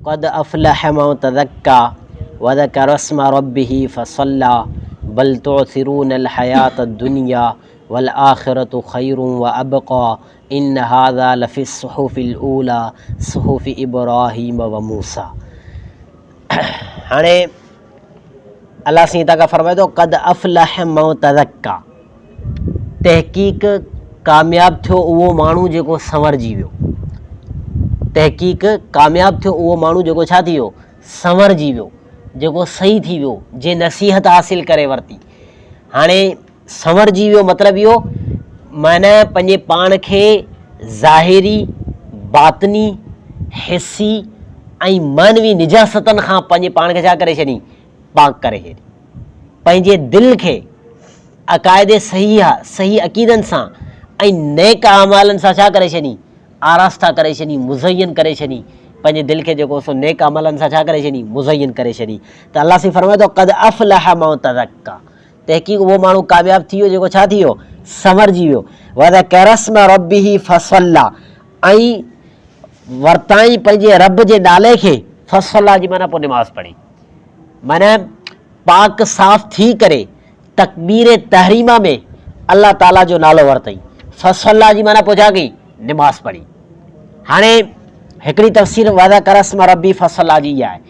क़द अफ़लह मन तज़क्का व ज़करा अस्म रब्बिही फ़सल्ला बल तुअसिरून हयात दुनिया वल आखिरतु खैरुन व अबक़ा इन हाज़ा लफ़िस सुहुफ़िल ऊला सुहुफ़ि इब्राहीम व मूसा। हाणे अल्लाह सीता का फरमाए तो क़द अफ़लह मन तज़क्का, तहक़ीक़ कामयाब थियो उहो माण्हू जेको संवरजी वियो। तहक़ीक़ कामयाब थियो उहो माण्हू जेको छा थी वियो, संवरजी वियो, जेको सही थी वियो, जे नसीहत हासिल करे वरिती। हाणे संवरजी वियो मतिलबु इहो माना पंहिंजे पाण खे ज़ाहिरी, बातनी, हिस्सी ऐं मानवी निजासतनि खां पंहिंजे पाण खे छा करे छॾी, पाक करे छॾी। पंहिंजे दिलि खे अक़ाइदे सही अक़ीदनि सां ऐं नेक अमालनि सां छा करे छॾी, आरास्ता करे छॾी, मुज़यन करे छॾी। पंहिंजे दिलि खे जेको सो नेक अमलनि सां छा करे छॾी, मुज़यन करे छॾी। त अल्लाह से फरमाए थो क़द अफ़लह मन तज़क्का, तहक़ीक़ उहो माण्हू कामयाब थी वियो जेको छा थी वियो, संवरजी वियो। व ज़करा अस्म रब्बिही फ़सल्ला, ऐं वरताई पंहिंजे रब जे नाले खे, फ़सल्ला जी माना पोइ निमाज़ पढ़ी, माना पाक साफ़ थी करे तकबीर तहरीमा में अल्लाह ताला जो नालो वरतई। फ़सल्ला जी माना पोइ छा कई, निमाज़ पढ़ी। हाणे हिकिड़ी तफ़सीर व ज़करा अस्म रब्बी फ़सल्ला जी इहा आहे।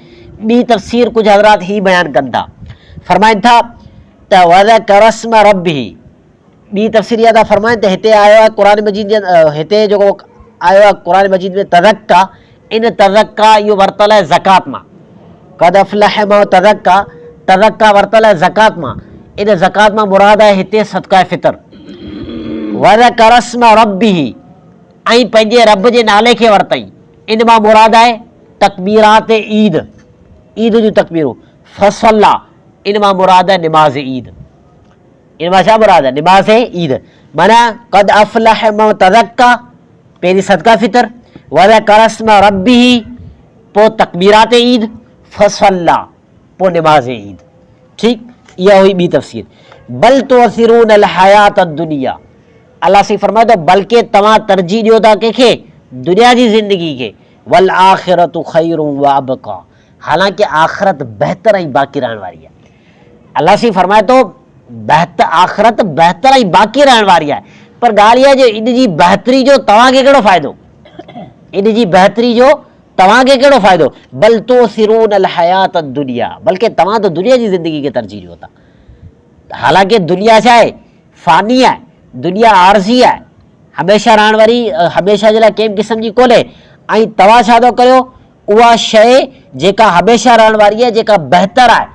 ॿी तफ़सीर कुझु हज़रात ही बयानु कनि था, फरमाइनि था त व ज़करा अस्म रब्बिही, ॿी तफ़सीर इहा था फरमाइनि त हिते आयो आहे क़ुरान मजीद जे, हिते जेको आयो आहे क़ुरान मजीद में तज़क्का, इन तज़क्का इहो वरितल आहे ज़कात मां। क़द अफ़लह मन तज़क्का, तज़क्का वरितल आहे ज़कात मां। इन ज़कात मां मुराद आहे हिते सदक़ाए फ़ितर। व ज़करा अस्म रब्बिही, ऐं पंहिंजे रब जे नाले खे वरितई, इन मां मुराद आहे तकबीरात ईद, ईद जूं तकबीरूं। फ़सल्ला, इन मां मुराद आहे निमाज़ ईद। इन मां छा मुराद आहे, निमाज़ ईद। माना क़द अफ़लह मन तज़क्का, पहिरीं सदका फ़ितर, व ज़करा अस्म रब्बिही, पोइ तकबीरात ईद, फ़सल्ला, पोइ निमाज़ ईद। ठीकु, इहा हुई ॿी तफ़सीर। बल तुअसिरून हयात दुनिया, अल्लाह से फरमाए थो बल्कि तव्हां तरजीह ॾियो था कंहिंखे, दुनिया जी ज़िंदगी खे। वल आखिरतु खैरुन व अबक़ा, हालांकि आख़िरत बहितर ऐं बाक़ी रहण वारी आहे। अल्लाह से फरमाए थो आख़िरत बहितर ऐं बाक़ी रहण वारी आहे। पर ॻाल्हि इहा आहे जो इन जी बहितरी जो तव्हांखे कहिड़ो फ़ाइदो, इन जी बहितरी जो तव्हांखे कहिड़ो फ़ाइदो। बल तुअसिरून हयात दुनिया, बल्कि तव्हां त दुनिया जी ज़िंदगी खे तरजीह ॾियो था। हालांकि दुनिया छा आहे, फ़ानी आहे, दुनिया आरज़ी आहे, हमेशह रहण वारी, हमेशह जे लाइ कंहिं क़िस्म जी कोन्हे। ऐं तव्हां छा थो करियो, उहा शइ जेका हमेशह रहण वारी आहे, जेका बहितर आहे,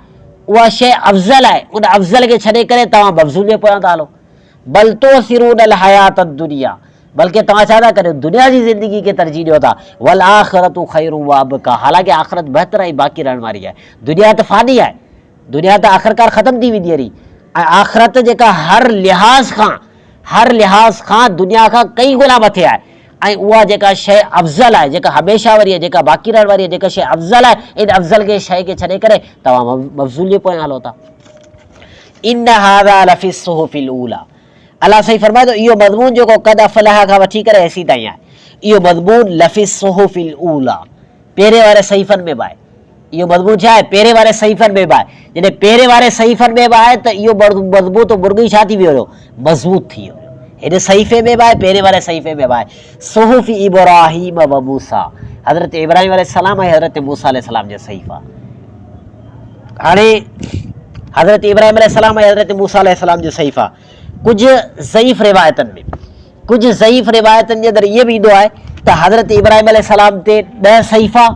उहा शइ अफ़ज़ल आहे, उन अफ़ज़ल खे छॾे करे तव्हां मफ़ज़ूल जे पोयां था हलो। बल तुअसिरून हयात दुनिया, बल्कि तव्हां छा था करियो, दुनिया जी ज़िंदगी खे तरजीह ॾियो था। वल आखिरतु खैरुन व अबक़ा, हालांकि आख़िरत बहितर ऐं बाक़ी रहण वारी आहे। दुनिया त फ़ानी आहे, दुनिया त आख़िरकार ख़तम थी वेंदी हली, ऐं आख़िरत जेका हर लिहाज़ खां दुनिया खां कई गुना मथे आहे। ऐं उहा जेका शइ अफ़ज़ल आहे, जेका हमेशह वारी आहे, जेका बाक़ी रहण वारी आहे, जेका शइ अफ़ज़ल आहे, इन अफ़ज़ल खे शइ खे छॾे करे तव्हां मफ़ज़ूल जे पोयां हलो था। इन हाज़ा लफ़िस सुहुफ़िल ऊला, अल्लाह सही फरमाए थो इहो मज़मून जेको क़द अफ़लह खां वठी करे ऐसी ताईं आहे, इहो मज़मून लफ़िस सुहुफ़िल ऊला, पहिरें वारे सहीफ़नि में बि आहे। इहो मज़मून छा आहे, पहिरें वारे सहीफ़नि में बि आहे। जॾहिं पहिरें वारे सहीफ़नि में बि आहे त इहो मज़बूत मुर्गी छा थी वियो, मज़बूत थी वियो। हिन सहीफ़े में बि आहे, पहिरें वारे सहीफ़े में बि आहे। सुहुफ़ि इब्राहीम व मूसा, हज़रत इब्राहीम अलैहिस्सलाम ऐं हज़रत मूसा अलैहिस्सलाम जा सहीफ़ा। हाणे हज़रत इब्राहीम अलैहिस्सलाम ऐं हज़रत मूसा अलैहिस्सलाम जो सहीफ़ा कुझु ज़ईफ़ रिवायतनि में, कुझु ज़ईफ़ रिवायतनि जे अंदरि इहे बि ईंदो आहे त हज़रत इब्राहीम अलैहिस्सलाम ते 10 सहीफ़ा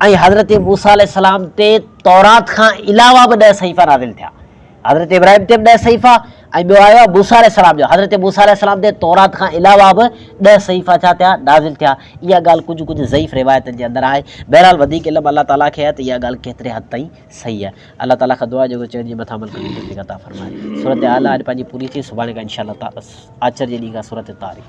ऐं हज़रत मूसा अलैहिस्सलाम ते तौरात खां अलावा बि 10 सहीफ़ा नाज़िल थिया। हज़रत इब्राहीम ते बि 10 सहीफ़ा ऐं ॿियो आयो आहे मूसा अलैहिस्सलाम जो, हज़रत मूसा अलैहिस्सलाम ते तौरात खां अलावा बि 10 सहीफ़ा छा थिया, नाज़िल थिया। इहा ॻाल्हि कुझु ज़ईफ़ रिवायतनि जे अंदरि आहे। बहरहाल वधीक इल्मु अल्लाह ताला खे आहे त इहा ॻाल्हि केतिरे हद ताईं सही आहे। अल्लाह ताला खां दुआ जेको चवण जे मथां अमल करण जी तौफ़ीक़ अता फ़रमाए। सूरत आला अॼु पंहिंजी पूरी थी, सुभाणे खां इंशाअल्लाह आचर जे ॾींहुं खां सूरत तारीख़।